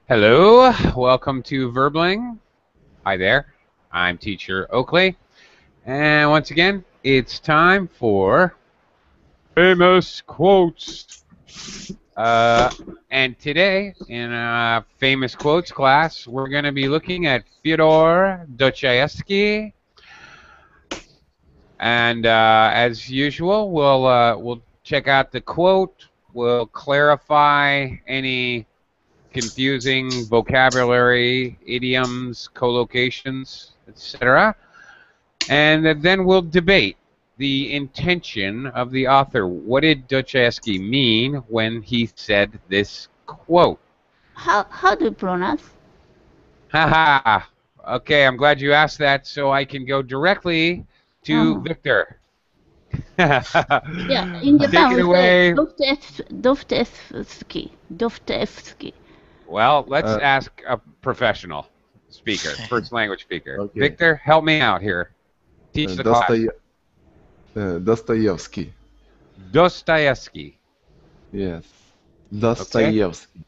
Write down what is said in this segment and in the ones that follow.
Hello, welcome to Verbling. Hi there, I'm teacher Oakley. And once again, it's time for famous quotes. And today, in a famous quotes class, we're going to be looking at Fyodor Dostoevsky. And as usual, we'll check out the quote. We'll clarify any confusing vocabulary, idioms, collocations, etc. And then we'll debate the intention of the author. What did Dostoevsky mean when he said this quote? How do you pronounce? Haha. Okay, I'm glad you asked that so I can go directly to Victor. Yeah, in Japan Take it we say away. Dostoevsky. Well, let's ask a professional speaker, first language speaker. Okay. Victor, help me out here. Teach the class. Dostoevsky. Dostoevsky. Yes. Dostoevsky.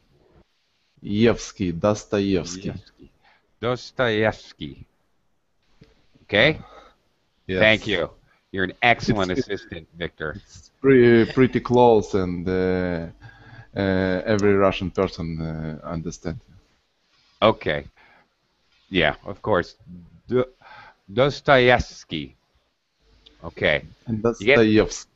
Dostoevsky. Dostoevsky. Okay? Yes. Thank you. You're an excellent assistant, Victor. It's pretty close, and every Russian person understands. Okay. Yeah, of course. Dostoevsky. Okay. And Dostoevsky.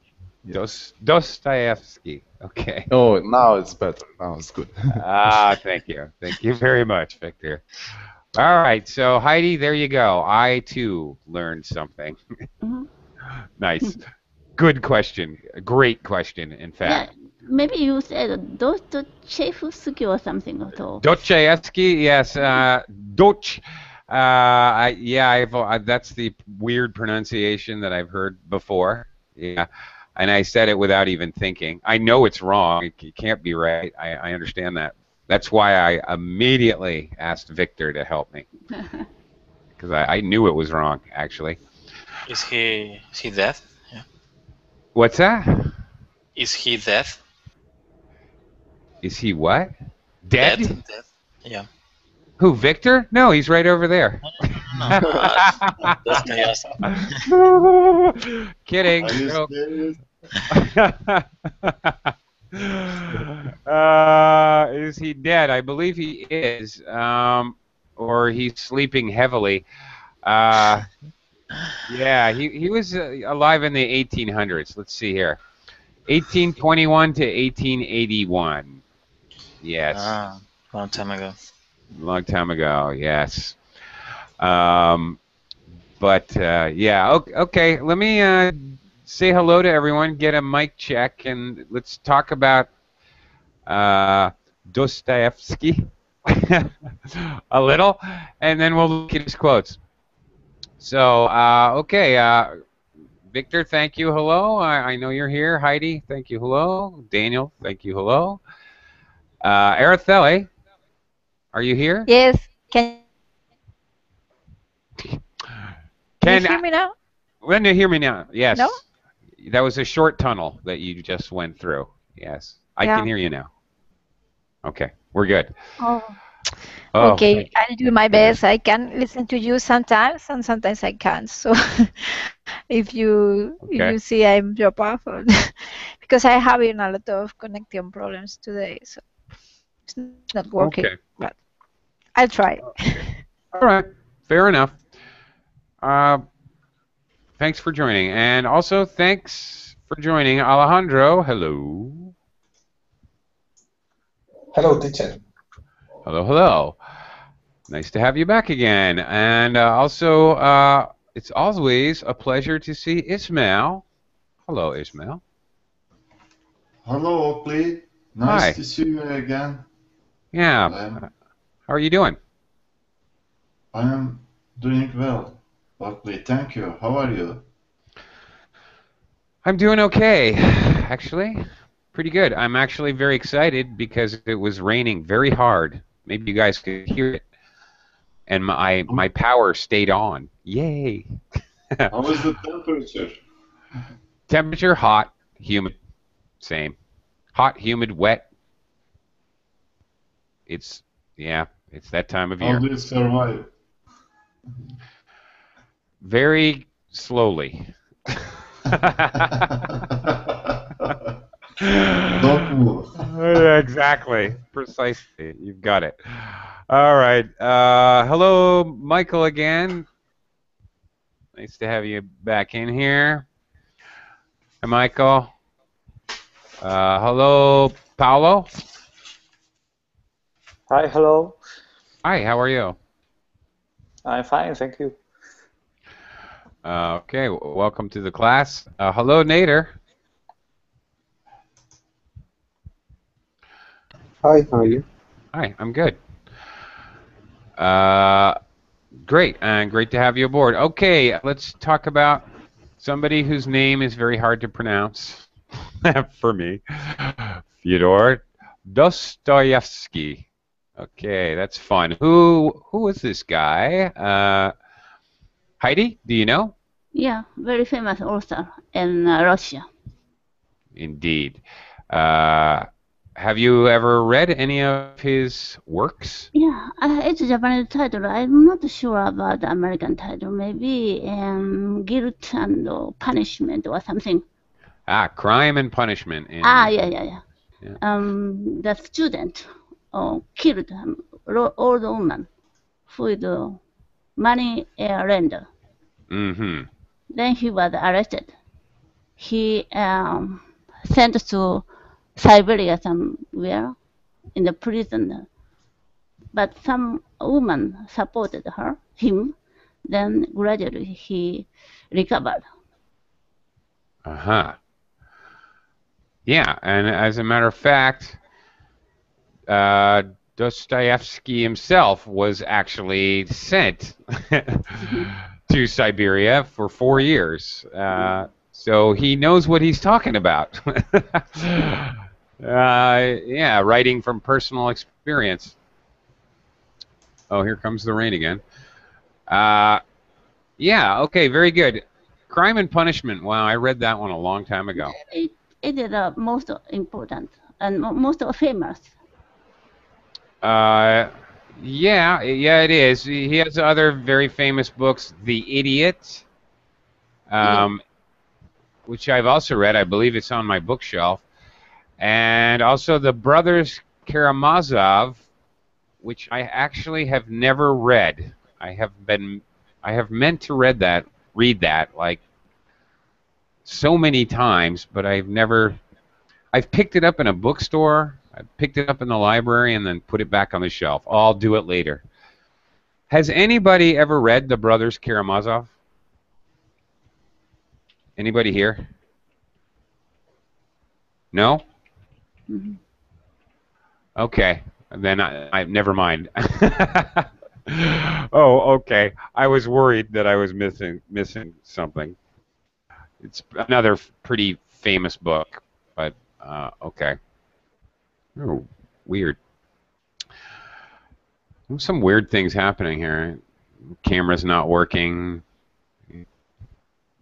Dostoevsky. Okay. Oh, now it's better. Now it's good. Thank you. Thank you very much, Victor. All right, so Heidi, there you go. I, too, learned something. Nice. Good question. Great question, in fact. Yeah, maybe you said Dostoevsky or something at all. Dostoevsky, yes. Doch. That's the weird pronunciation that I've heard before. Yeah. And I said it without even thinking. I know it's wrong. It can't be right. I understand that. That's why I immediately asked Victor to help me. Because I knew it was wrong, actually. Is he dead? Yeah. What's that? Is he dead? Is he what? Dead? Dead. Yeah. Who, Victor? No, he's right over there. No. Kidding. Is he dead? I believe he is. Or he's sleeping heavily. Yeah, he was alive in the 1800s. Let's see here. 1821 to 1881. Yes. Long time ago. Long time ago, yes. Yeah, okay. Let me say hello to everyone, get a mic check, and let's talk about Dostoevsky a little, and then we'll look at his quotes. So, okay, Victor, thank you, hello. I know you're here. Heidi, thank you, hello. Daniel, thank you, hello. Araceli, are you here? Yes. Can you hear me now? When you hear me now? Yes. No? That was a short tunnel that you just went through. Yes. I can hear you now. Okay, we're good. Oh. Okay, I'll do my best. I can listen to you sometimes, and sometimes I can't. So if you see I'm drop off, because I having a lot of connection problems today, so it's not working. Okay. But I'll try. All right, fair enough. Thanks for joining, and also thanks for joining Alejandro. Hello. Hello, teacher. Hello, hello. Nice to have you back again. And also, it's always a pleasure to see Ismail. Hello, Ismail. Hello, Oakley. Nice to see you again. Yeah. How are you doing? I am doing well, Oakley. Thank you. How are you? I'm doing okay, actually. Pretty good. I'm actually very excited because it was raining very hard. Maybe you guys could hear it. And my power stayed on. Yay. How is the temperature? Temperature, hot, humid, same. Hot, humid, wet. It's Yeah, it's that time of How year. do you survive? Very slowly. Don't move. Exactly. Precisely. You've got it. All right. Hello, Michael again. Nice to have you back in here. Hi, Michael. Hello, Paolo. Hi, hello. Hi, how are you? I'm fine, thank you. Okay, welcome to the class. Hello, Nader. Hi, how are you? Hi, I'm good. Great, and great to have you aboard. Okay, let's talk about somebody whose name is very hard to pronounce for me. Fyodor Dostoevsky. Okay, that's fun. Who is this guy? Heidi, do you know? Yeah, very famous author in Russia. Indeed. Have you ever read any of his works? Yeah, it's a Japanese title. I'm not sure about the American title. Maybe Guilt and Punishment or something. Crime and Punishment. Yeah. Yeah. The student killed an old woman with money lender. Mm-hmm. Then he was arrested. He sent to Siberia somewhere in the prison. But some woman supported him. Then gradually he recovered. Uh-huh. Yeah, and as a matter of fact, Dostoevsky himself was actually sent to Siberia for 4 years. So he knows what he's talking about. Yeah, writing from personal experience. Oh, here comes the rain again. Yeah, okay, very good. Crime and Punishment. Wow, I read that one a long time ago. It is the most important and most famous. Yeah, it is. He has other very famous books. The Idiot, which I've also read. I believe it's on my bookshelf. And also the Brothers Karamazov, which I actually have never read. I have meant to read that like so many times, but I've picked it up in a bookstore, I've picked it up in the library, and then put it back on the shelf. I'll do it later. Has anybody ever read the Brothers Karamazov? Anybody here? No? Mm-hmm. Okay, then I never mind. Oh, okay. I was worried that I was missing something. It's another pretty famous book, but okay. Oh, weird. Some weird things happening here. Camera's not working.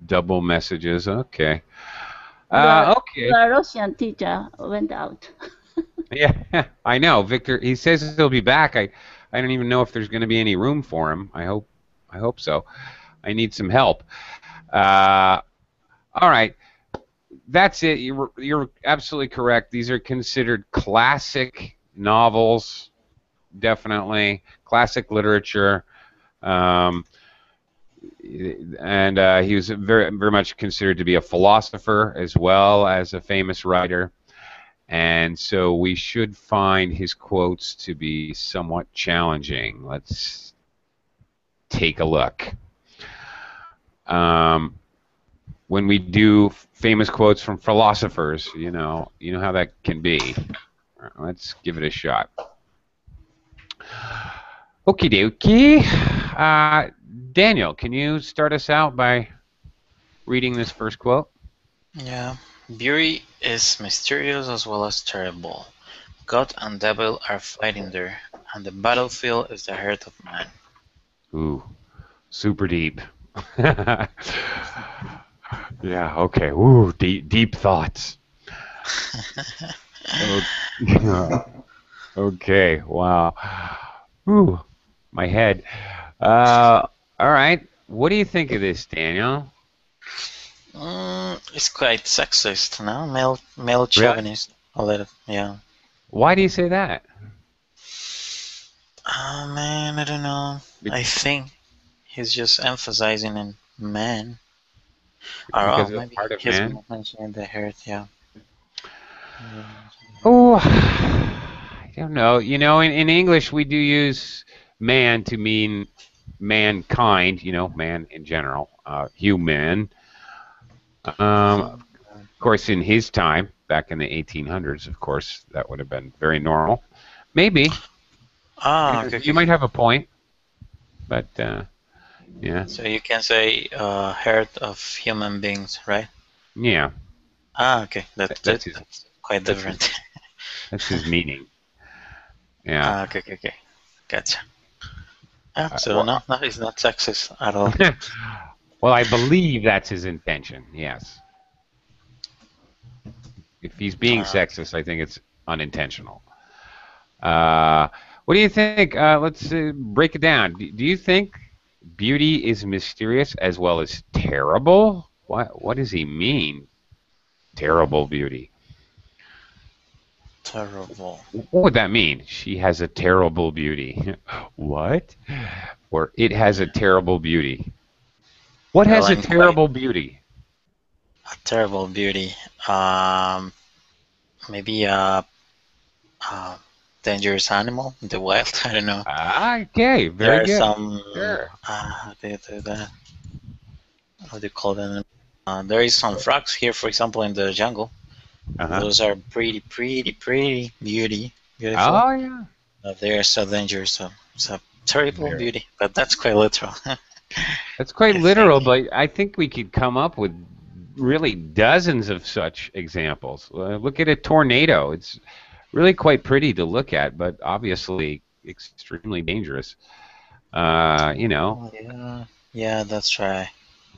Double messages. Okay. Okay. The Russian teacher went out. Yeah, I know. Victor, he says he'll be back. I don't even know if there's going to be any room for him. I hope so. I need some help. All right. That's it. You're absolutely correct. These are considered classic novels, definitely classic literature, and he was very much considered to be a philosopher as well as a famous writer. And so we should find his quotes to be somewhat challenging. Let's take a look. When we do famous quotes from philosophers, you know how that can be. Let's give it a shot. Okie dokie. Daniel, can you start us out by reading this first quote? Yeah. Beauty is mysterious as well as terrible. God and devil are fighting there, and the battlefield is the heart of man. Ooh, super deep. Yeah, okay. Ooh, deep thoughts. Okay, wow. Ooh, my head. All right. What do you think of this, Daniel? It's quite sexist, no? Male chauvinist. A little, yeah. Why do you say that? Oh man, I don't know. I think he's just emphasizing in men. Because of maybe part of he's man? mentioning the hurt, yeah. Oh, I don't know. You know, in English we do use man to mean mankind, you know, man in general, human. Of course, in his time, back in the 1800s, of course, that would have been very normal. Maybe. Okay, You might have a point, but yeah. So you can say hurt of human beings, right? Yeah. Okay, that's quite different. That's his meaning. Yeah. Okay. Gotcha. So no, it's not sexist at all. Well, I believe that's his intention, yes. If he's being sexist, I think it's unintentional. What do you think? Let's break it down. Do you think beauty is mysterious as well as terrible? What does he mean? Terrible beauty. Terrible. What would that mean? She has a terrible beauty. What? Or it has a terrible beauty. What has a terrible beauty? A terrible beauty. Maybe a dangerous animal in the wild. I don't know. Okay, very good. There are some. Sure. How do you call them? There is some frogs here, for example, in the jungle. Those are pretty beautiful. Oh yeah. They are so dangerous. So it's a terrible beauty, but that's quite literal. That's quite literal, but I think we could come up with really dozens of such examples. Look at a tornado. It's really quite pretty to look at, but obviously extremely dangerous. You know. Yeah, that's right.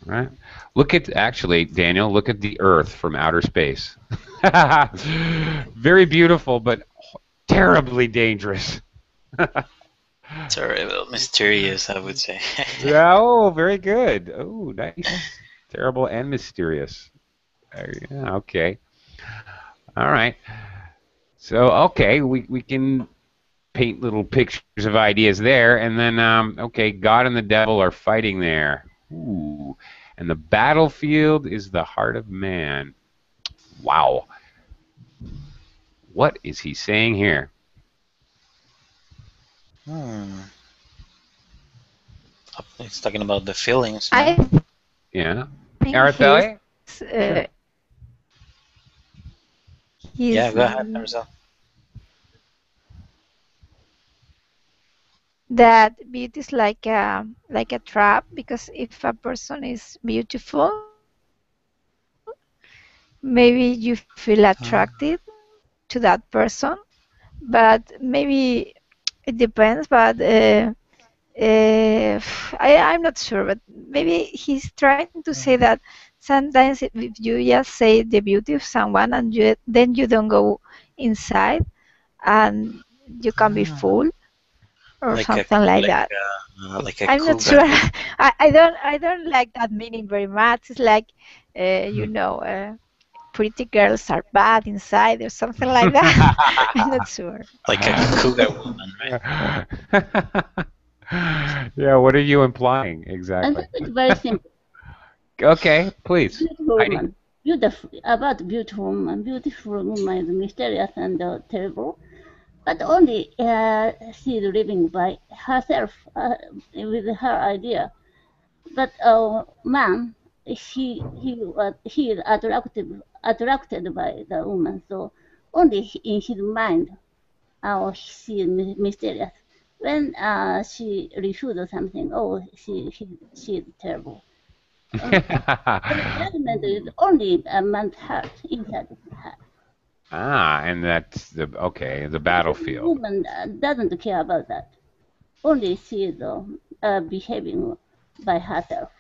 Right. Look at Daniel. Look at the Earth from outer space. Very beautiful, but terribly dangerous. Terrible, mysterious, I would say. Oh, very good. Oh, nice. Terrible and mysterious. Yeah, okay. All right. So, okay, we can paint little pictures of ideas there, and then, okay, God and the devil are fighting there. Ooh. And the battlefield is the heart of man. Wow. What is he saying here? It's talking about the feelings. Yeah. Araceli? Yeah, go ahead, Marcel. That beauty is like a trap, because if a person is beautiful, maybe you feel attracted to that person, but maybe it depends. But I'm not sure, but maybe he's trying to say that sometimes if you just say the beauty of someone and then you don't go inside, and you can be fooled or something like that. I'm not sure. I don't like that meaning very much. It's like you know, pretty girls are bad inside or something like that. I'm not sure. Like a cougar woman, right? Yeah, what are you implying exactly? It's very simple. Okay, please. Beautiful woman. Beautiful woman. Beautiful woman is mysterious and terrible, but only she is living by herself with her idea. But man, he is attracted by the woman, so only in his mind, she is mysterious. When she refuses something, she is terrible. Judgment is only a man's heart, inside his heart. And that's the battlefield. The woman doesn't care about that. Only she is behaving by herself.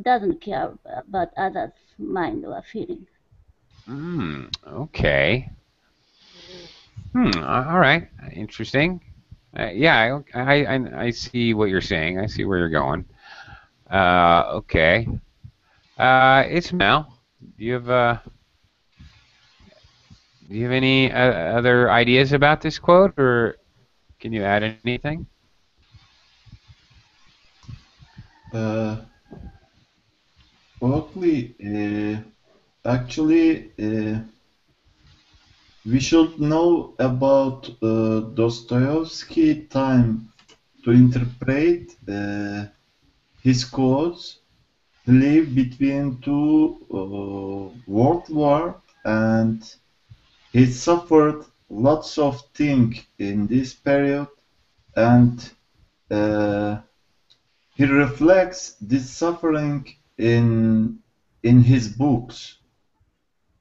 Doesn't care about others' mind or feeling. Okay. All right. Interesting. Yeah, I see what you're saying. I see where you're going. Okay. Ismail, do you have any other ideas about this quote, or can you add anything? Okay. Actually, we should know about Dostoevsky time to interpret his quotes. He lived between two world wars, and he suffered lots of things in this period, and he reflects this suffering in his books.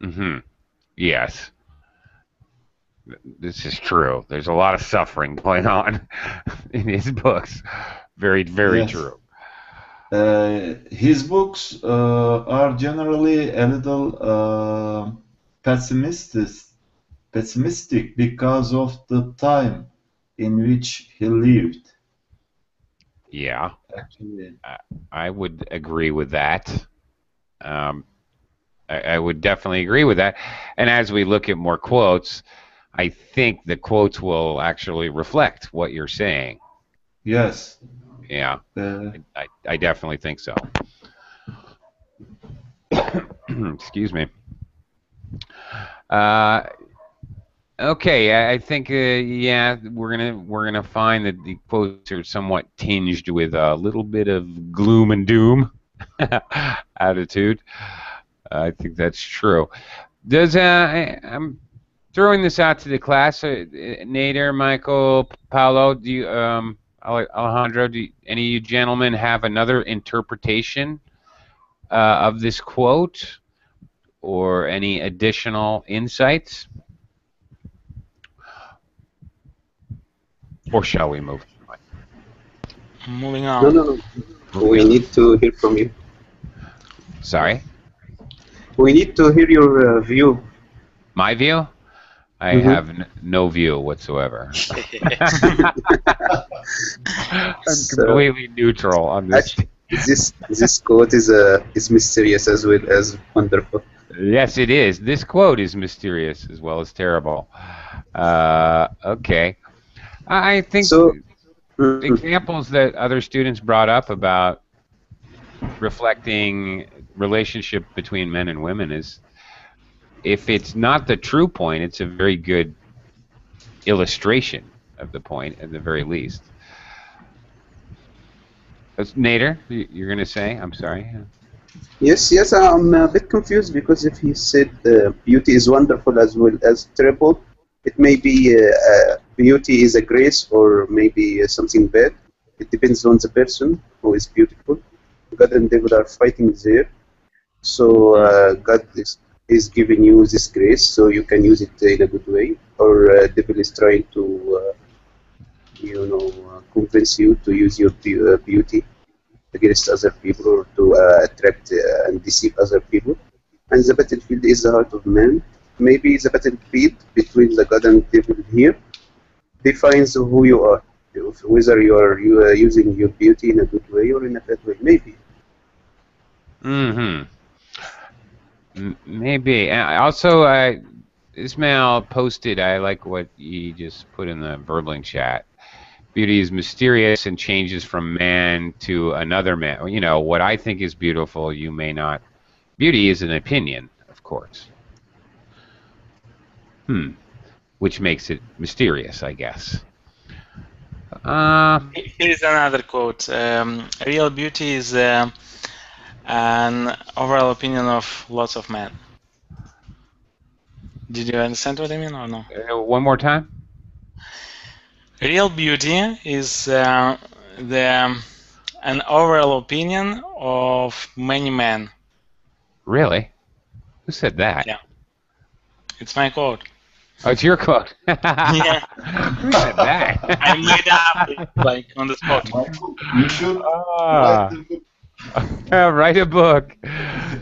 Mm-hmm. Yes. This is true. There's a lot of suffering going on in his books. Very, very Yes. true. His books are generally a little pessimistic because of the time in which he lived. Yeah, Actually, I would agree with that. I would definitely agree with that. And as we look at more quotes, I think the quotes will actually reflect what you're saying. yes. Yeah, I definitely think so. Excuse me. Okay, I think yeah, we're gonna find that the quotes are somewhat tinged with a little bit of gloom and doom attitude. I think that's true. Does I'm throwing this out to the class. Nader, Michael, Paolo, do you Alejandro, do any of you gentlemen have another interpretation of this quote or any additional insights? Or shall we move on? Moving on. No. We need to hear from you. Sorry? We need to hear your view. My view? I have no view whatsoever. I'm completely neutral on this. This quote is mysterious as well as wonderful. Yes, it is. This quote is mysterious as well as terrible. Okay. I think examples that other students brought up about reflecting relationship between men and women is, if it's not the true point, it's a very good illustration of the point at the very least. Nader, you're going to say? I'm sorry. Yes, I'm a bit confused because if he said beauty is wonderful as well as terrible, it may be beauty is a grace or maybe something bad. It depends on the person who is beautiful. God and devil are fighting there. So God is giving you this grace so you can use it in a good way. Or devil is trying to, convince you to use your beauty against other people or to attract and deceive other people. And the battlefield is the heart of man. Maybe the battlefield between the God and devil here defines who you are, whether you are using your beauty in a good way or in a bad way. Maybe. Maybe. Also, Ismail posted, I like what he just put in the Verbling chat. Beauty is mysterious and changes from man to another man. You know, what I think is beautiful, you may not. Beauty is an opinion, of course. Which makes it mysterious, I guess. Here's another quote. Real beauty is an overall opinion of lots of men. Did you understand what I mean or no? One more time? Real beauty is an overall opinion of many men. Really? Who said that? Yeah. It's my quote. Oh, it's your quote. Yeah. Who said that? I made up like on the spot. You should write a book.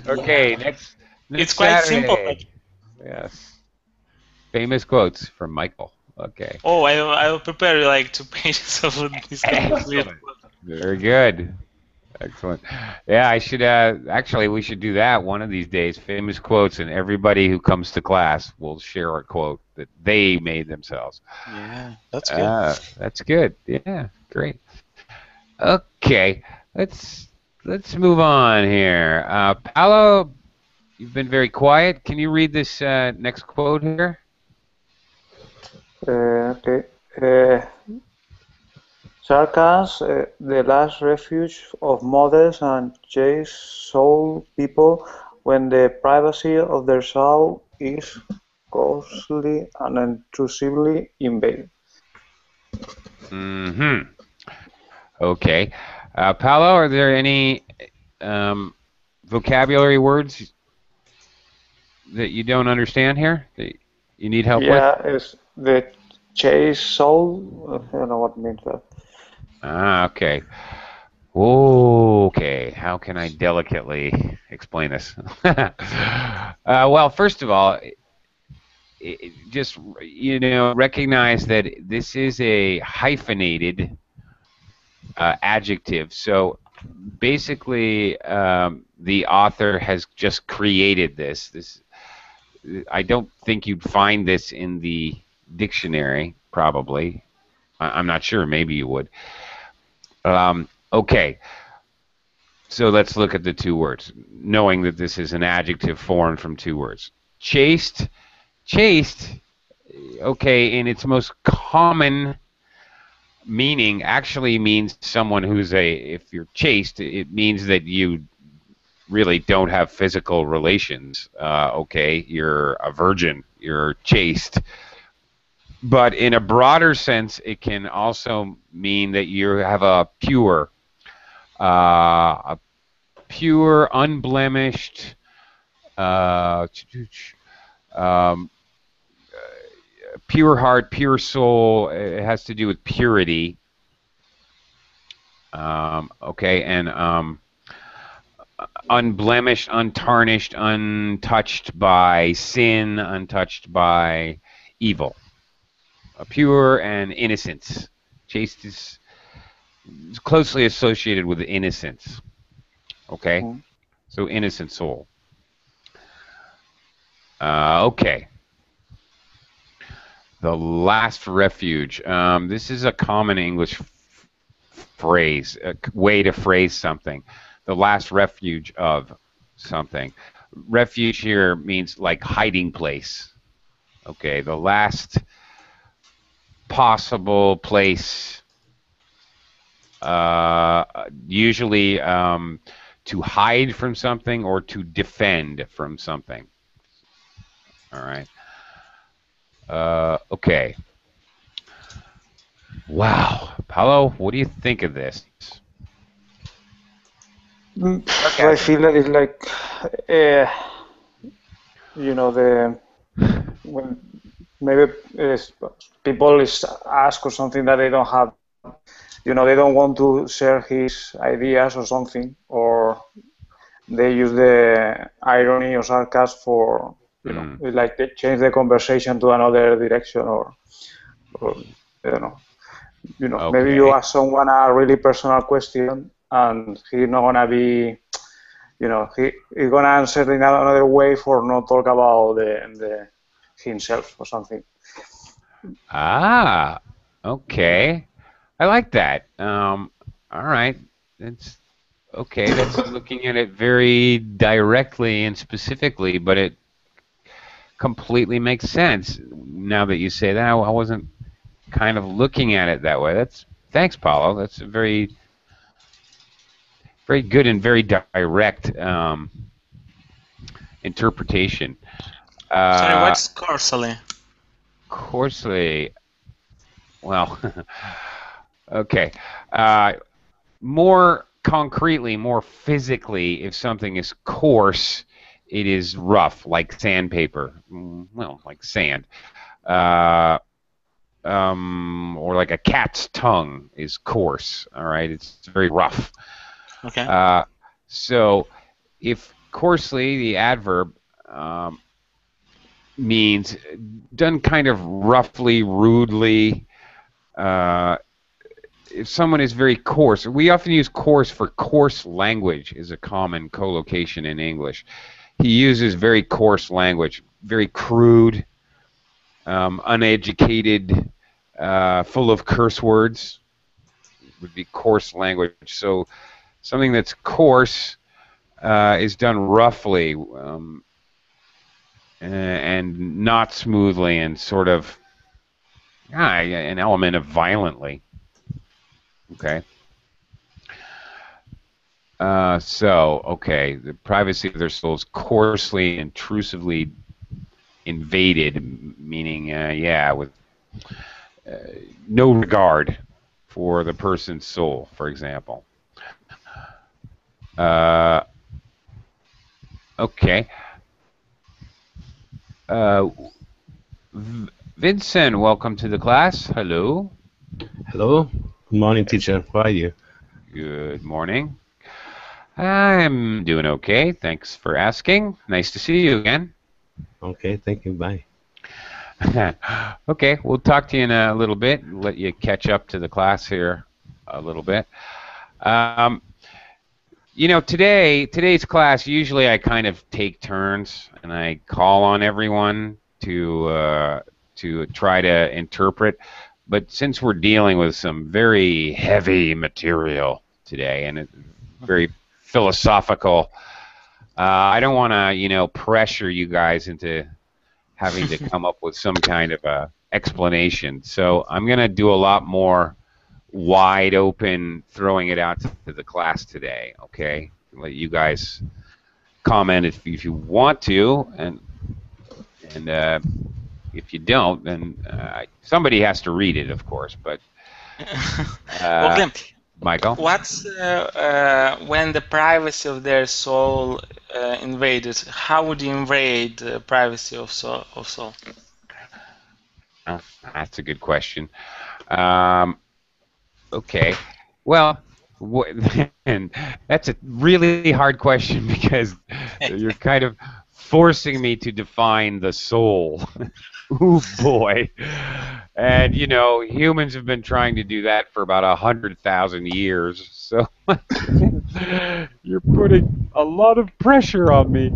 Okay, next it's quite Saturday. simple. Yes. Famous quotes from Michael. Okay. Oh, I will prepare like 2 pages of this kind of Excellent. Very good. Excellent. Yeah, I should actually we should do that one of these days. Famous quotes, and everybody who comes to class will share a quote that they made themselves. Yeah, that's good. That's good. Yeah, great. Okay, let's move on here. Paolo, you've been very quiet. Can you read this next quote here? Okay. Sarcasm, the last refuge of modest and chaste soul people when the privacy of their soul is coarsely and intrusively invaded. Mm-hmm. Okay. Paolo, are there any vocabulary words that you don't understand here that you need help with? Yeah, it's the chaste soul. I don't know what it means that. Okay. Okay. How can I delicately explain this? Well, first of all, just recognize that this is a hyphenated adjective. So basically, the author has just created this. I don't think you'd find this in the dictionary, probably. I'm not sure. Maybe you would. Okay. So let's look at the two words, knowing that this is an adjective formed from two words. Chaste, okay, in its most common meaning, actually means someone who's if you're chaste, it means that you really don't have physical relations. Okay, you're a virgin, you're chaste. But in a broader sense, it can also mean that you have a pure, unblemished, pure heart, pure soul. It has to do with purity. Okay, and unblemished, untarnished, untouched by sin, untouched by evil. Pure and innocence. Chaste is closely associated with innocence. Okay? Mm-hmm. So innocent soul. Okay. The last refuge. This is a common English phrase, a way to phrase something. The last refuge of something. Refuge here means like hiding place. Okay, the last possible place, usually to hide from something or to defend from something. All right. Okay. Wow. Paolo, what do you think of this? I feel that it's like, when maybe people is ask or something that they don't have, they don't want to share his ideas or something, or they use the irony or sarcasm for, like they change the conversation to another direction, or I don't know. Okay. Maybe you ask someone a really personal question and he's not gonna be, he's gonna answer in another way for not talk about the himself or something. Ah, okay. I like that. All right. That's okay. That's looking at it very directly and specifically, but it completely makes sense now that you say that. I wasn't kind of looking at it that way. Thanks, Paolo. That's a very, very good and very direct interpretation. Sorry, what's coarsely? Coarsely. Well, okay. More concretely, more physically, if something is coarse, it is rough, like sandpaper. Well, like sand. Or like a cat's tongue is coarse. All right, it's very rough. Okay. So, if coarsely, the adverb, means done kind of roughly, rudely. If someone is very coarse, we often use coarse for coarse language is a common collocation in English. He uses very coarse language, very crude, uneducated, full of curse words would be coarse language. So something that's coarse is done roughly and not smoothly and sort of an element of violently. Okay. Okay, the privacy of their souls coarsely, intrusively invaded, meaning, with no regard for the person's soul, for example. Okay. Vincent, welcome to the class. Hello. Hello. Good morning, teacher. How are you? Good morning. I'm doing okay. Thanks for asking. Nice to see you again. Okay, thank you. Bye. Okay, we'll talk to you in a little bit. Let you catch up to the class here a little bit. You know, today's class, usually I kind of take turns and I call on everyone to try to interpret. But since we're dealing with some very heavy material today and it's very philosophical, I don't want to, pressure you guys into having to come up with some kind of a explanation. So I'm going to do a lot more wide open throwing it out to the class today, okay? Let you guys comment if you want to, and if you don't, then somebody has to read it, of course, but Okay. Michael? What's when the privacy of their soul invaded? How would you invade the privacy of soul? That's a good question. Okay, well, and that's a really hard question because you're kind of forcing me to define the soul. Ooh, boy. And, humans have been trying to do that for about 100,000 years, so you're putting a lot of pressure on me.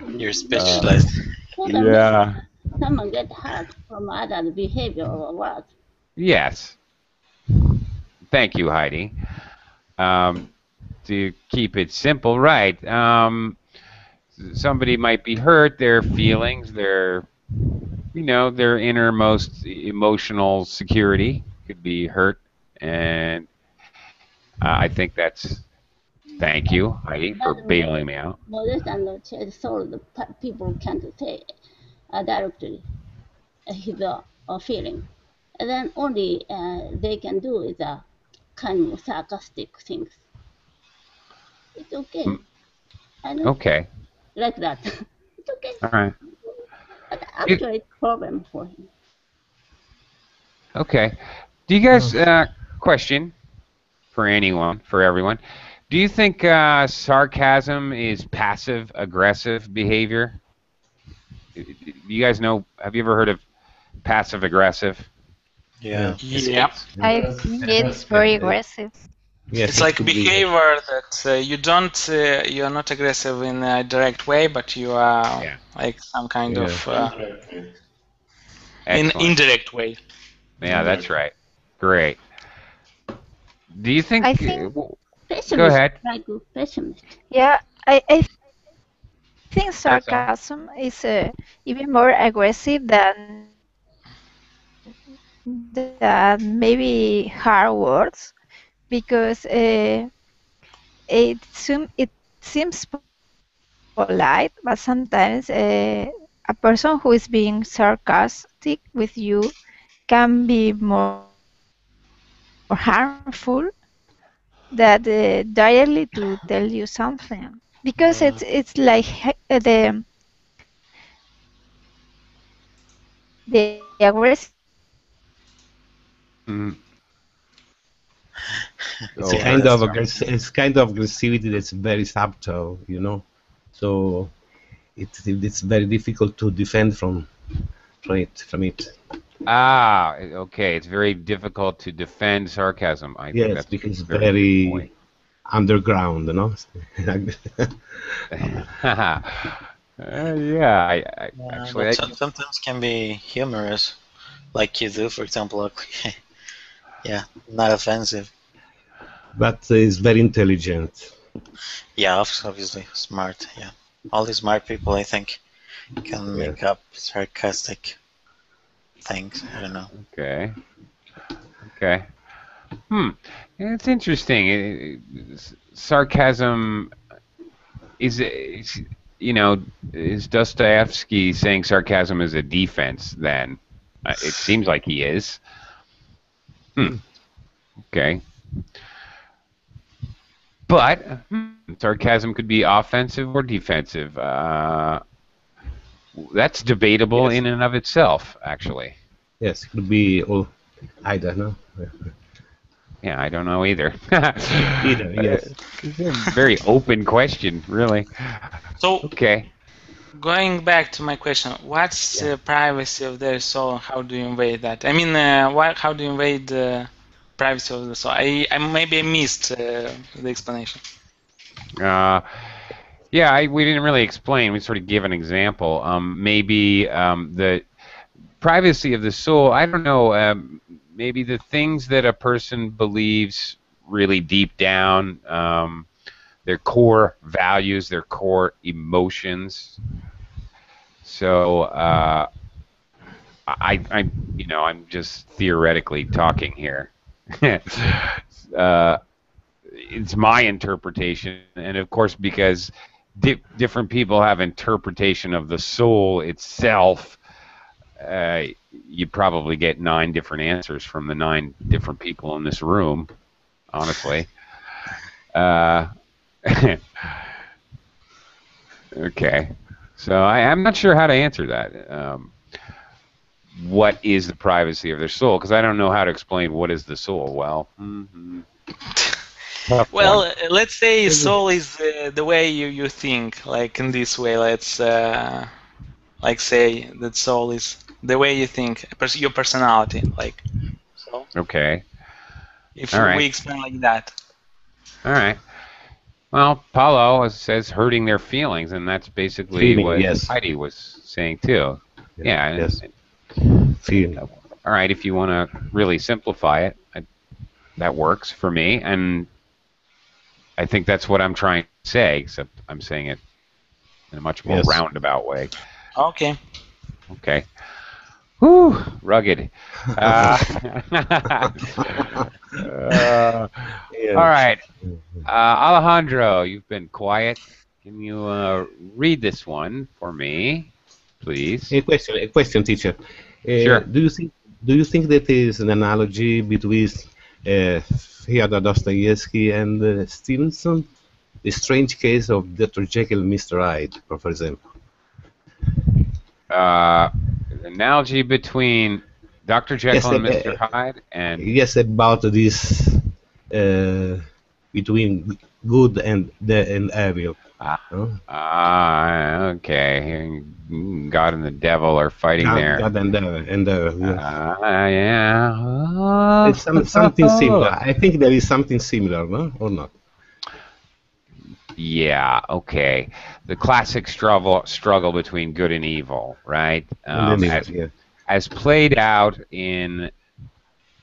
You're specialized. Yeah. Someone get hurt from other behavior or what? Yes. Thank you, Heidi. To keep it simple, right. Somebody might be hurt, their feelings, their innermost emotional security could be hurt, and I think that's, thank you, Heidi, for bailing me out. Modest and soul, the people can't say directly his feeling. And then only they can do is kind of sarcastic things. It's okay. Okay. Like that. It's okay. All right. But actually, it's a problem for him. Okay. Do you guys, question for everyone, do you think sarcasm is passive-aggressive behavior? Do you guys know, have you ever heard of passive-aggressive? Yeah. Yep. I think it's very aggressive. Yes, it's like behavior that you're not aggressive in a direct way, but you are like some kind of in indirect way. Yeah, that's right. Great. Do you think? I think. Go ahead. Yeah, I think sarcasm is even more aggressive than maybe hard words, because it seems polite, but sometimes a person who is being sarcastic with you can be more harmful than directly to tell you something, because it's like the aggressive. It's kind of aggressivity that's very subtle, So it's very difficult to defend from it. Ah, okay. It's very difficult to defend sarcasm. I think Yes, that's because a it's very good very point. underground, Yeah, I actually, But sometimes can be humorous, like you do, for example. Yeah, not offensive. But it's very intelligent. Yeah, obviously smart. Yeah, all the smart people, I think, can make up sarcastic things. I don't know. Okay. Okay. It's interesting. Sarcasm is, is Dostoevsky saying sarcasm is a defense then? It seems like he is. Okay. But sarcasm could be offensive or defensive. That's debatable in and of itself, actually. Yes, it could be either, no? Yeah, I don't know either. Either, yes. It's a very open question, really. So, okay. Going back to my question, what's the privacy of their soul? How do you invade that? I mean, how do you invade the privacy of the soul? I maybe missed the explanation. Yeah, we didn't really explain. We sort of gave an example. Maybe the privacy of the soul, I don't know, maybe the things that a person believes really deep down, their core values, their core emotions. So I'm just theoretically talking here. It's my interpretation, and of course, because different people have interpretation of the soul itself, you'd probably get 9 different answers from the 9 different people in this room, honestly. Okay, so I'm not sure how to answer that. What is the privacy of their soul? Because I don't know how to explain what is the soul. Well, well, let's say soul is the way you think, like in this way. Let's like say that soul is the way you think, your personality, like. So. Okay. If we explain like that. All right. Well, Paulo says hurting their feelings, and that's basically what Heidi was saying too. Yeah. Yes. All right. If you want to really simplify it, that works for me, and I think that's what I'm trying to say, except I'm saying it in a much more roundabout way. Okay. Okay. Whew, rugged. All right. Alejandro, you've been quiet. Can you read this one for me, please? A question, teacher. Sure. Do you think that there is an analogy between Fyodor Dostoevsky and Stevenson? The strange case of Dr. Jekyll and Mr. Hyde, for example. Analogy between Dr. Jekyll and Mr. Hyde and... Yes, about this between good and evil. Okay. God and the devil are fighting there. God and devil. Yeah. It's something similar. I think there is something similar, no? Or not? Yeah, okay. The classic struggle between good and evil, right? As played out in,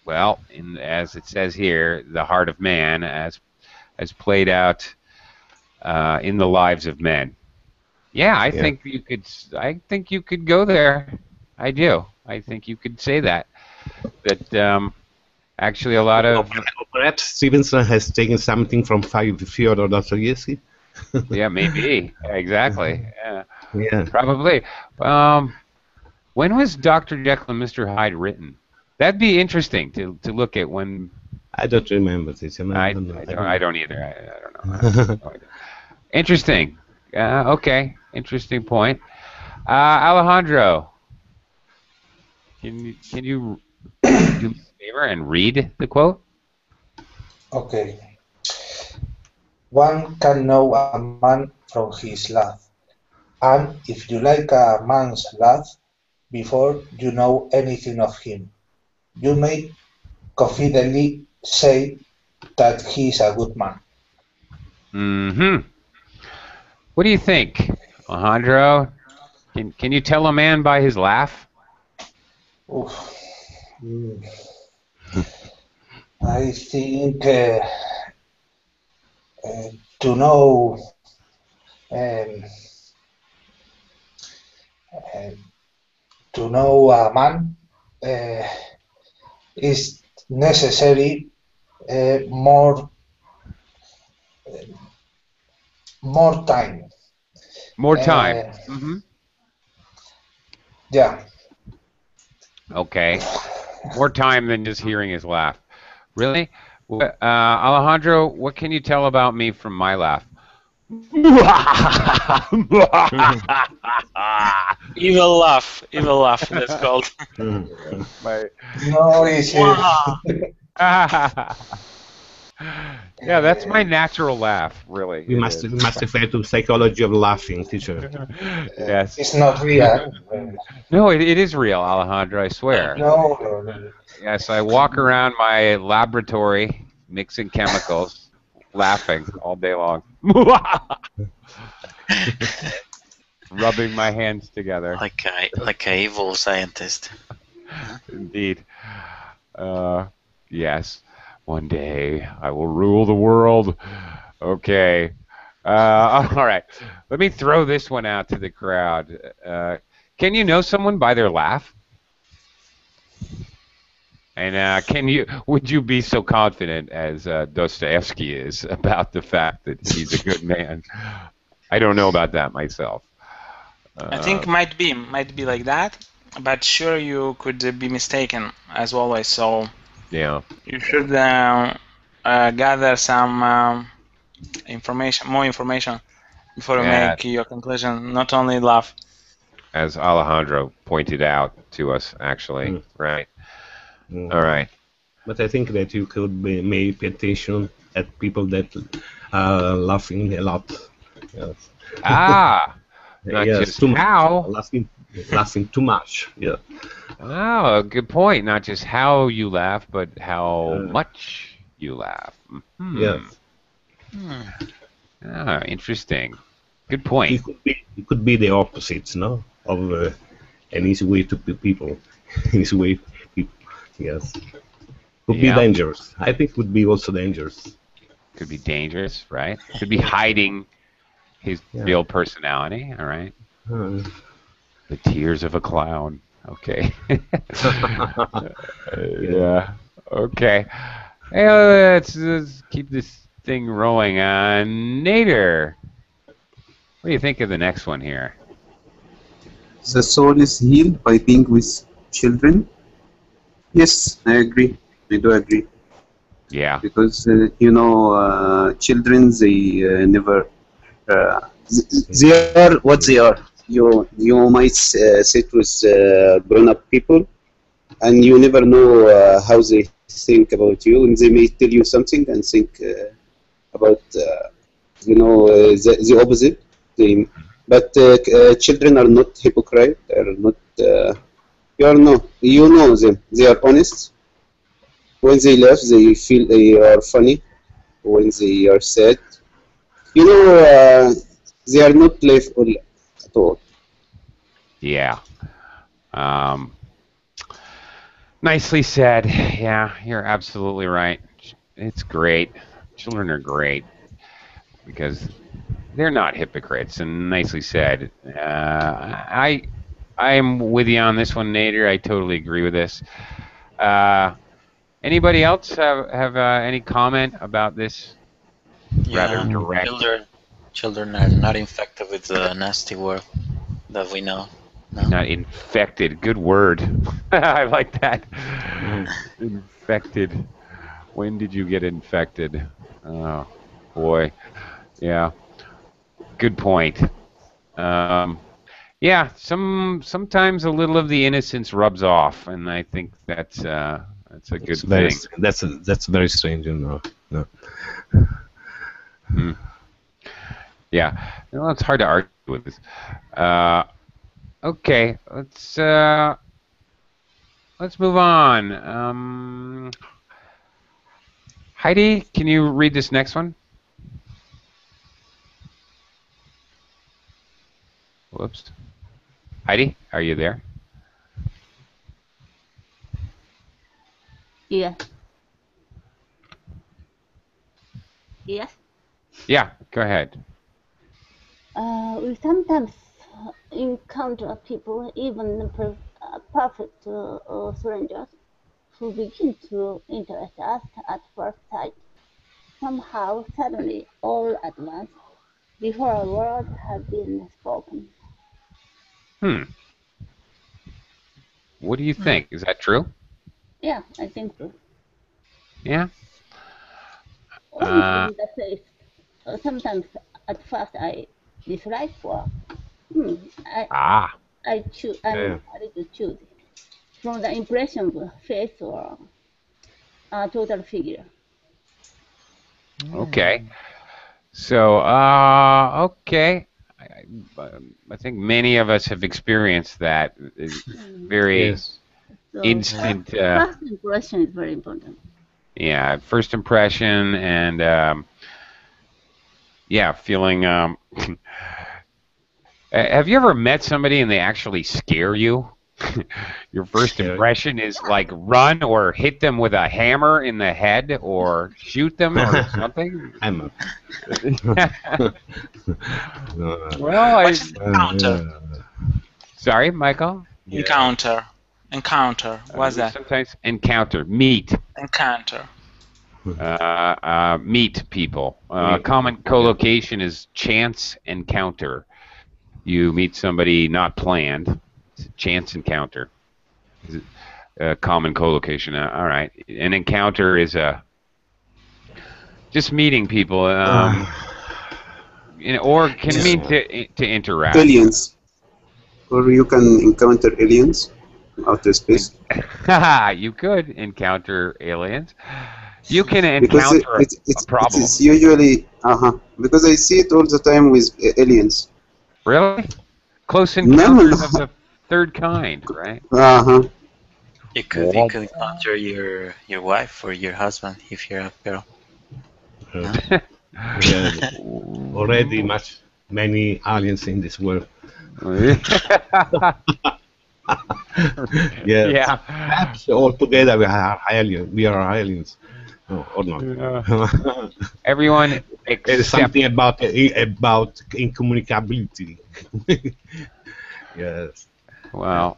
well, as it says here, the heart of man, as played out in the lives of men. Yeah, I think you could. I think you could go there. I do. I think you could say that. That actually a lot of. Perhaps Stevenson has taken something from Fyodor Dostoevsky. Yeah, maybe. Exactly. Yeah. Probably. When was Dr. Jekyll and Mr. Hyde written? That'd be interesting to look at when. I don't remember this. I don't either. I don't know. Interesting. Okay. Interesting point. Alejandro, can you do me a favor and read the quote? Okay. One can know a man from his laugh, And if you like a man's laugh before you know anything of him, you may confidently say that he is a good man. Mm-hmm. What do you think, Alejandro? Can you tell a man by his laugh? Oof. I think to know um, uh, a man is necessary more time. More time. Mm-hmm. Yeah. Okay. More time than just hearing his laugh. Really? Alejandro, what can you tell about me from my laugh? Evil laugh, that's called. No, it's yeah, that's my natural laugh, really. We must refer to psychology of laughing, teacher. Yes. It's not real. No, it is real, Alejandro, I swear. No. Yes, I walk around my laboratory mixing chemicals, laughing all day long. Rubbing my hands together. Like a evil scientist. Indeed. Yes. One day I will rule the world. Okay. All right. Let me throw this one out to the crowd. Can you know someone by their laugh? And would you be so confident as Dostoevsky is about the fact that he's a good man? I don't know about that myself. I think might be like that, but sure you could be mistaken as always. So yeah, you should gather some more information before you make your conclusion. Not only laugh. As Alejandro pointed out to us, actually, right? All right. But I think that you could may pay attention at people that are laughing a lot. Yes. Not yes, just too how. Laughing too much. Yeah. Oh, good point. Not just how you laugh, but how much you laugh. Mm-hmm. Yes. Interesting. Good point. It could be the opposite, no, of an easy way to people. Easy way. Yes. Could be dangerous. I think it would be also dangerous. Could be dangerous, right? Could be hiding his real personality, all right? The tears of a clown. Okay. Yeah. Okay. Hey, let's keep this thing rolling. Nader, what do you think of the next one here? The soul is healed by being with children. Yes, I agree. I do agree. Yeah. Because children, they never. They are what they are. You might sit with grown-up people, and you never know how they think about you, and they may tell you something and think about the opposite. But children are not hypocrite. They are not. You know them. They are honest. When they laugh, they feel they are funny. When they are sad, they are not playful at all. Yeah. Nicely said. Yeah, you're absolutely right. It's great. Children are great because they're not hypocrites, and nicely said. I'm with you on this one, Nader. I totally agree with this. Anybody else have any comment about this? Rather direct. Children are not infected with the nasty world that we know. No. Not infected. Good word. I like that. Infected. When did you get infected? Oh, boy. Yeah. Good point. Yeah. Sometimes a little of the innocence rubs off, and I think that's a good thing. That's very strange, No. Yeah. Well, it's hard to argue with this. Okay, let's move on. Heidi, can you read this next one? Whoops. Heidi, are you there? Yes. Yes. Yeah, go ahead. We sometimes encounter people, even perfect strangers, who begin to interest us at first sight. Somehow, suddenly, all at once, before a word has been spoken. What do you think? Is that true? Yeah, I think so. Yeah. Only from the face. Sometimes, at first, I dislike or I choose. I'm ready to choose from the impression of face or a total figure. Okay. So, okay. I think many of us have experienced that very instant. First impression is very important. Yeah, first impression and yeah, feeling. Have you ever met somebody and they actually scare you? Your first impression is like run or hit them with a hammer in the head or shoot them or something? Well, What's encounter? Sorry, Michael? Encounter. What's that? Sometimes encounter. Meet. Encounter. Meet people. Common collocation is chance encounter. You meet somebody not planned. It's a chance encounter. Common collocation. All right. An encounter is just meeting people. Or can mean to interact. Aliens. Or you can encounter aliens outer space. You could encounter aliens. You can encounter a problem. It's usually because I see it all the time with aliens. Really? Close encounters of the third kind, right? You could encounter your wife or your husband if you're a girl. Already many aliens in this world. Yeah. Perhaps all together we are aliens. We are aliens. No, or not. Everyone There's something about incommunicability. Yes. Well,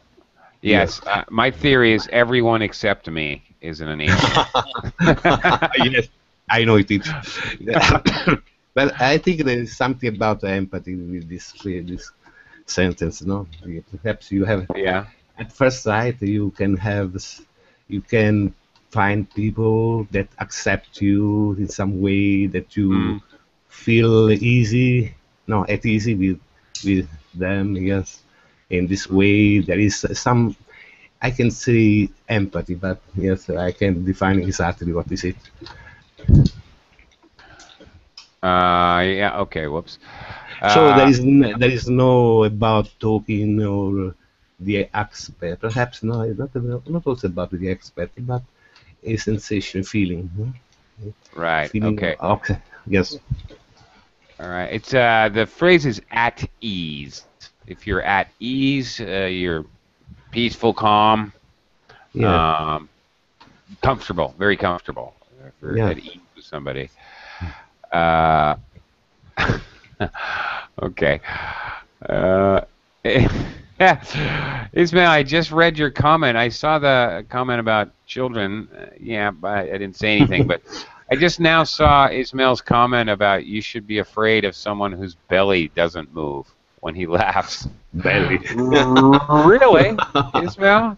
yes. My theory is everyone except me is an alien. Yes, I know it is. But I think there is something about empathy with this sentence. No, perhaps you have. Yeah. At first sight, you can find people that accept you in some way, that you feel at easy with them. Yes, in this way there is some. I can see empathy, but yes, I can define exactly what is it. Yeah. Okay. Whoops. So there is no about talking or the expert. Perhaps no, not also about the expert, but a sensation, feeling. Right. Feeling, okay. Yes. All right. It's the phrase is at ease. If you're at ease, you're peaceful, calm, comfortable, very comfortable. If you're at ease with somebody. Okay. Ismail, I just read your comment. I saw the comment about children. Yeah, but I didn't say anything. But I just now saw Ismail's comment about you should be afraid of someone whose belly doesn't move when he laughs. Belly. Really, Ismail?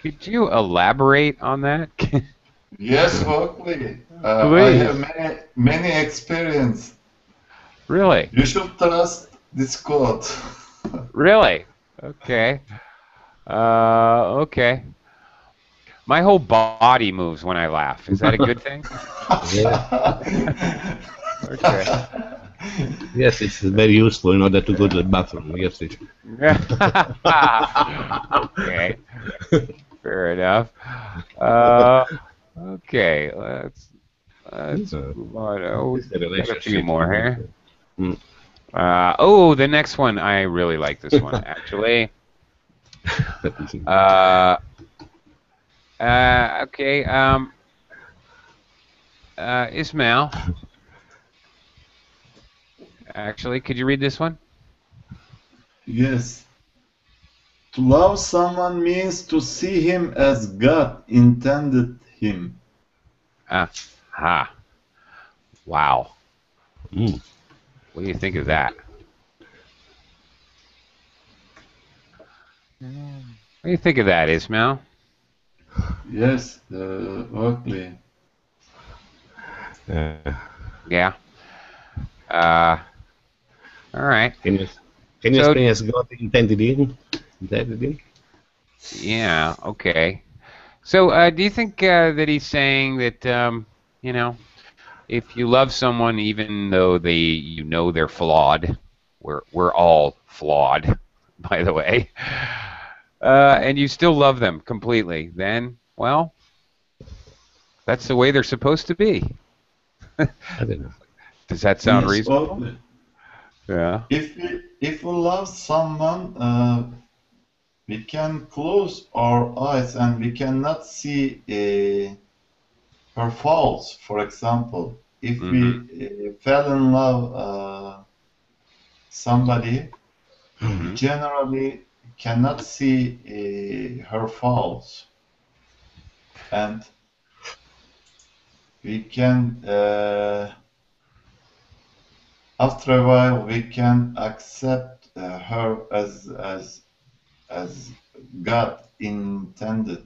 Could you elaborate on that? Yes, Hockley. I have many experience. Really? You should trust this quote. Really? Okay. Okay. My whole body moves when I laugh. Is that a good thing? Yeah. Okay. Yes, it's very useful in order to go to the bathroom. Yes, teacher. Okay. Fair enough. Okay, let's move on. Oh, got a few more here. Oh, the next one. I really like this one, actually. Okay. Ismail. Actually, could you read this one? Yes. To love someone means to see him as God intended him. Aha. Wow. What do you think of that? What do you think of that, Ismail? Yes, Oakley. Yeah. All right. Can you explain as God intended him? Yeah. Okay. So, do you think that he's saying that you know, if you love someone, even though they're flawed, we're all flawed, by the way, and you still love them completely, then, well, that's the way they're supposed to be. I don't know. Does that sound Yes, reasonable? Oakley. Yeah. If we love someone, we can close our eyes and we cannot see her faults. For example, if we fell in love somebody, we generally cannot see her faults, and we can after a while we can accept her as God intended.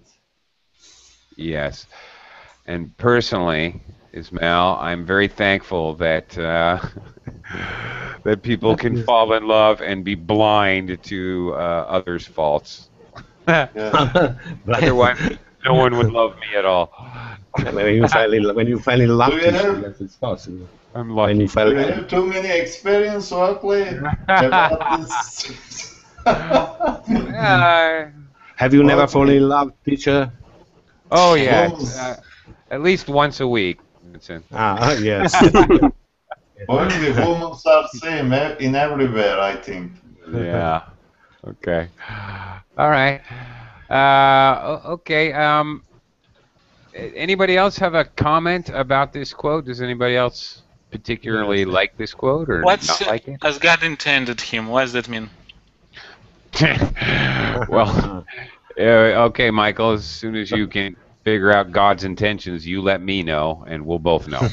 Yes. And personally, Ismail, I'm very thankful that that people can fall in love and be blind to others' faults. Otherwise, no one would love me at all. When you finally love people, yes, it's possible. I'm lucky. Do you have too many experience, Oakley, about this? Have you never fallen in love, teacher? Oh yeah, at least once a week, Vincent. Yes. Only women are same in everywhere, I think. Yeah. Okay. All right. Okay. Anybody else have a comment about this quote? Does anybody else particularly like this quote or not like it? As God intended him? What does that mean? Well, okay, Michael. As soon as you can figure out God's intentions, you let me know, and we'll both know.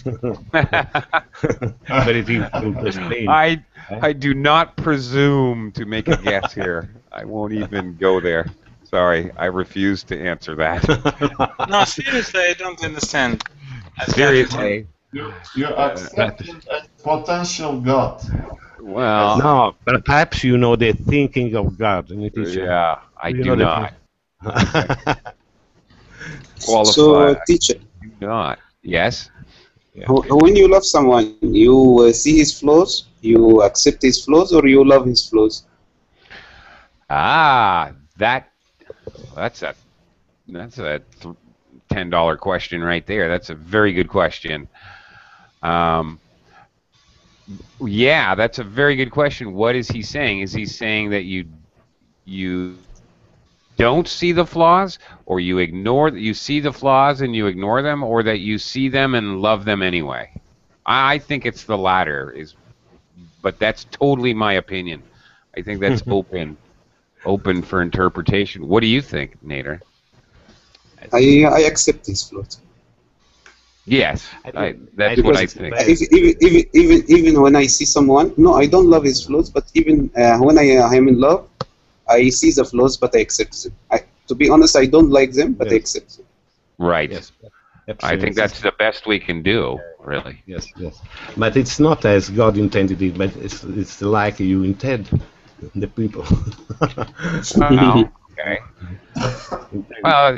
But if you explain, I do not presume to make a guess here. I won't even go there. Sorry, I refuse to answer that. No, seriously, I don't understand. Seriously. You accept him as potential God. Well, no, but perhaps you know the thinking of God. Yeah, I do not. So, teacher, do not. Yes. When you love someone, you see his flaws, you accept his flaws, or you love his flaws? That's a $10 question right there. That's a very good question. Yeah, that's a very good question. What is he saying? Is he saying that you don't see the flaws, or you see the flaws and you ignore them, or that you see them and love them anyway? I think it's the latter, but that's totally my opinion. I think that's open for interpretation. What do you think, Nader? I accept his flaws. Yes, that's what I think. Even when I see someone, no, I don't love his flaws, but even when I am in love, I see the flaws, but I accept them. To be honest, I don't like them, but I accept them. Right. Yes. I think that's the best we can do, really. Yes. But it's not as God intended it, but it's like you intend the people. Okay. Well,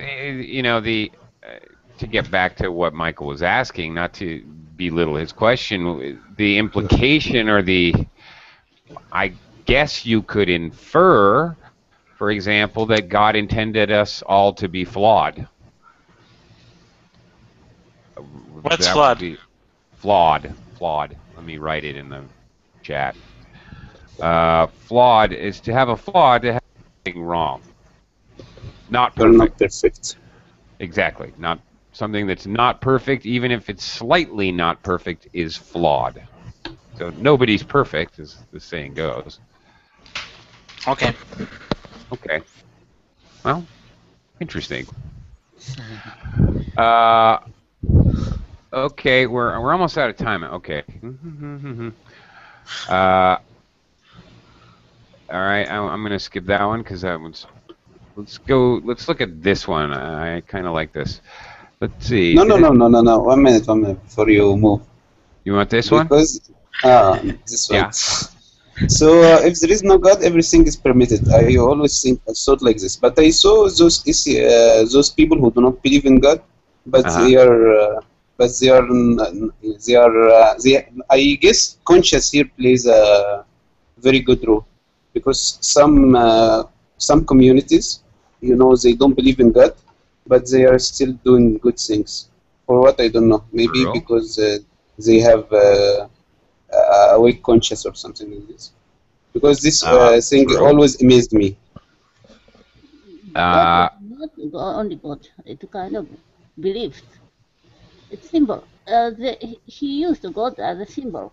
to get back to what Michael was asking, not to belittle his question. The implication or I guess you could infer, for example, that God intended us all to be flawed. What's that flawed? Would be flawed. Flawed. Let me write it in the chat. Flawed is to have a flaw, to have something wrong. Not perfect. Not perfect. Exactly. Not something that's not perfect, even if it's slightly not perfect, is flawed. So nobody's perfect, as the saying goes. Okay. Okay. Well, interesting. Okay, we're almost out of time. Okay. All right, I'm gonna skip that one because that one's. Let's look at this one. I kind of like this. Let's see. No. 1 minute before you move. You want this one? Because this one. Yeah. So if there is no God, everything is permitted. I always thought like this, but I saw those people who do not believe in God, but they are. I guess conscience here plays a very good role, because some communities, they don't believe in God, but they are still doing good things. For what, I don't know. Maybe because they have a weak conscience or something like this. Because this thing always amazed me. God is not only God. It's kind of belief. It's symbol. He used God as a symbol.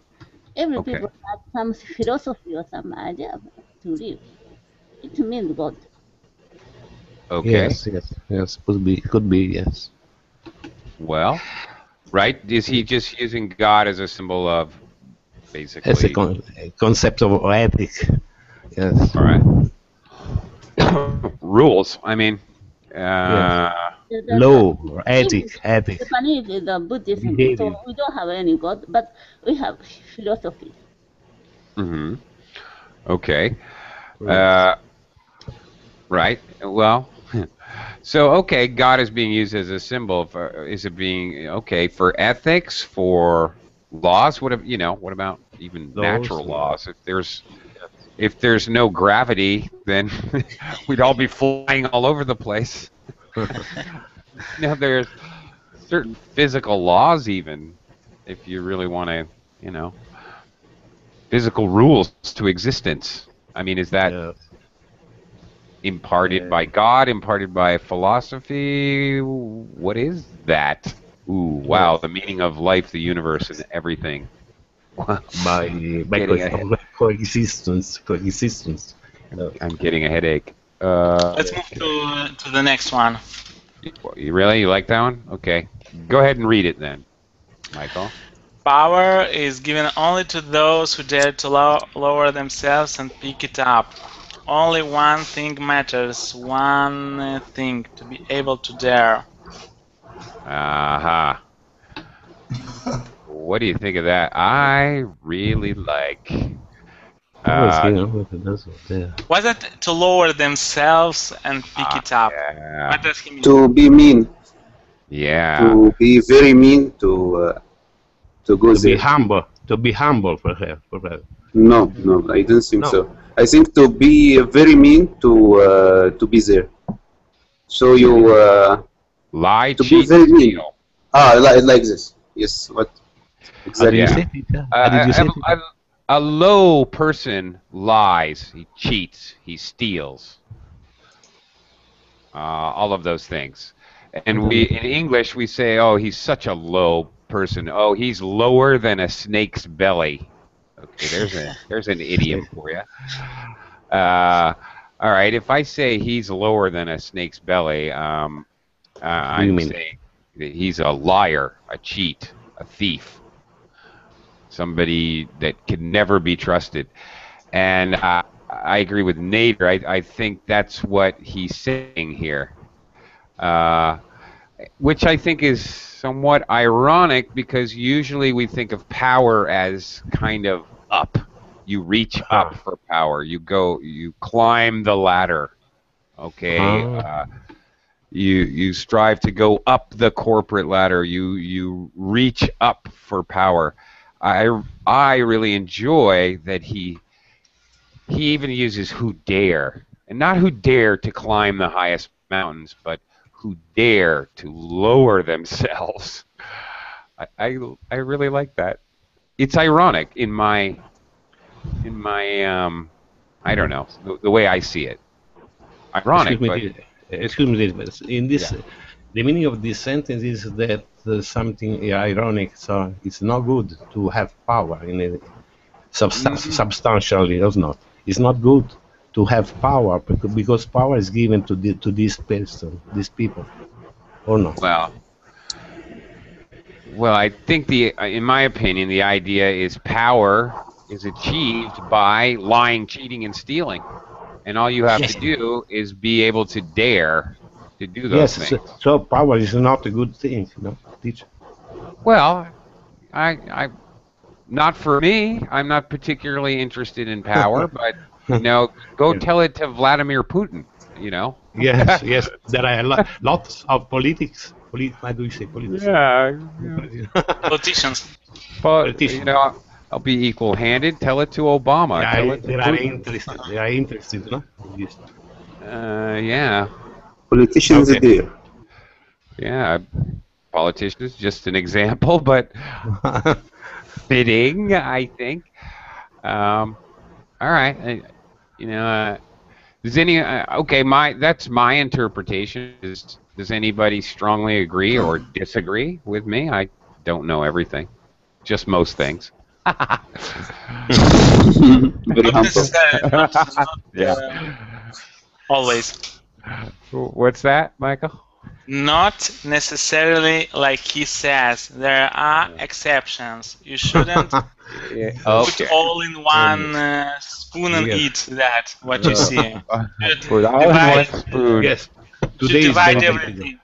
Every people have some philosophy or some idea to live. It means God. Okay. Yes. Could be, yes. Well, right? Is he just using God as a symbol of basically? As a concept of ethic. Yes. All right. Rules. I mean, law or ethic. Japanese is a Buddhism, so we don't have any God, but we have philosophy. Mm-hmm. Okay. Right. Well. So okay, God is being used as a symbol. Is it being for ethics, for laws? What about even natural laws? If there's no gravity, then we'd all be flying all over the place. There's certain physical laws, even if you really want to, physical rules to existence. I mean, is that imparted by God, imparted by philosophy? What is that? Ooh, wow, the meaning of life, the universe, and everything. By coexistence. I'm getting a headache. Let's move to the next one. You like that one? Okay. Go ahead and read it then, Michael. Power is given only to those who dare to lower themselves and pick it up. Only one thing matters, one thing, to be able to dare. Aha. What do you think of that? I really like. What's that? To lower themselves and pick it up. Yeah. What does he mean? To be mean. Yeah. To be very mean. To go there. To be humble, perhaps. No, I don't think so. I think to be very mean, to be there. So you lie, to cheat, be very mean. steal. Like this. Yes. What exactly? A low person lies, he cheats, he steals. All of those things. And in English we say, oh, he's such a low person. Oh, he's lower than a snake's belly. Okay, there's an idiom for you. All right, if I say he's lower than a snake's belly, I'm saying that he's a liar, a cheat, a thief, somebody that can never be trusted. And I agree with Nader. I think that's what he's saying here, which I think is somewhat ironic, because usually we think of power as kind of up. You reach up for power. You climb the ladder. Okay. You strive to go up the corporate ladder. You reach up for power. I really enjoy that he even uses who dare, and not who dare to climb the highest mountains, but who dare to lower themselves. I really like that. It's ironic in my I don't know, the way I see it. Ironic, excuse me, but in this, the meaning of this sentence is that something ironic. So it's not good to have power in it, substantially, or not. It's not good to have power because power is given to this person, these people, or not. Well, I think in my opinion, the idea is power is achieved by lying, cheating, and stealing, and all you have to do is be able to dare to do those things. So power is not a good thing, no, teacher. Well, I not for me. I'm not particularly interested in power, but go tell it to Vladimir Putin. Yes. There are lots of politics. How do you say politics? Yeah. Politicians. I'll be equal-handed. Tell it to Obama. They are interested, no? Yeah. Politicians are there. Yeah. Politicians, just an example, but fitting, I think. All right. Does that's my interpretation. Does anybody strongly agree or disagree with me? I don't know everything, just most things. Very humble. Always. What's that, Michael? Not necessarily like he says. There are exceptions. You shouldn't put all in one spoon and eat that, what you see. Put all in one spoon. Yes. Today divide everything.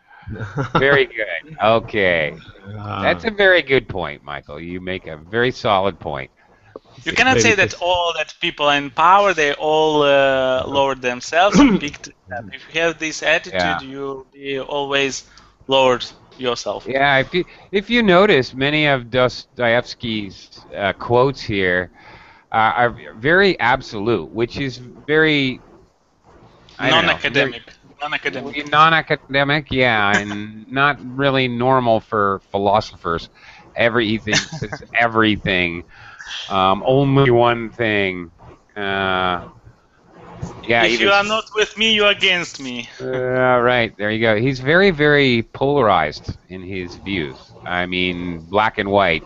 Very good. Okay. That's a very good point, Michael. You make a very solid point. You cannot say that all that people in power, they all lowered themselves and picked them. If you have this attitude, you'll be always lowered yourself. Yeah, if you notice, many of Dostoevsky's quotes here are very absolute, which is very non-academic. Non-academic, yeah, and not really normal for philosophers. Everything says everything. Only one thing. If you are not with me, you are against me. Right, there you go. He's very, very polarized in his views. I mean, black and white,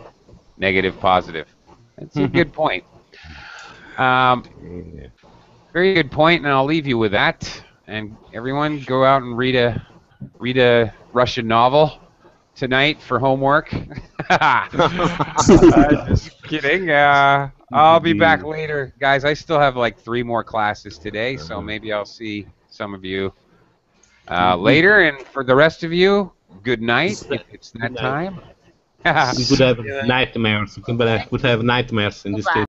negative, positive. That's a good point. Very good point, and I'll leave you with that. And everyone, go out and read a Russian novel tonight for homework. Just kidding. I'll be back later, guys. I still have like 3 more classes today, so maybe I'll see some of you later. And for the rest of you, good night if it's that time. We could have nightmares. We could have nightmares in this case.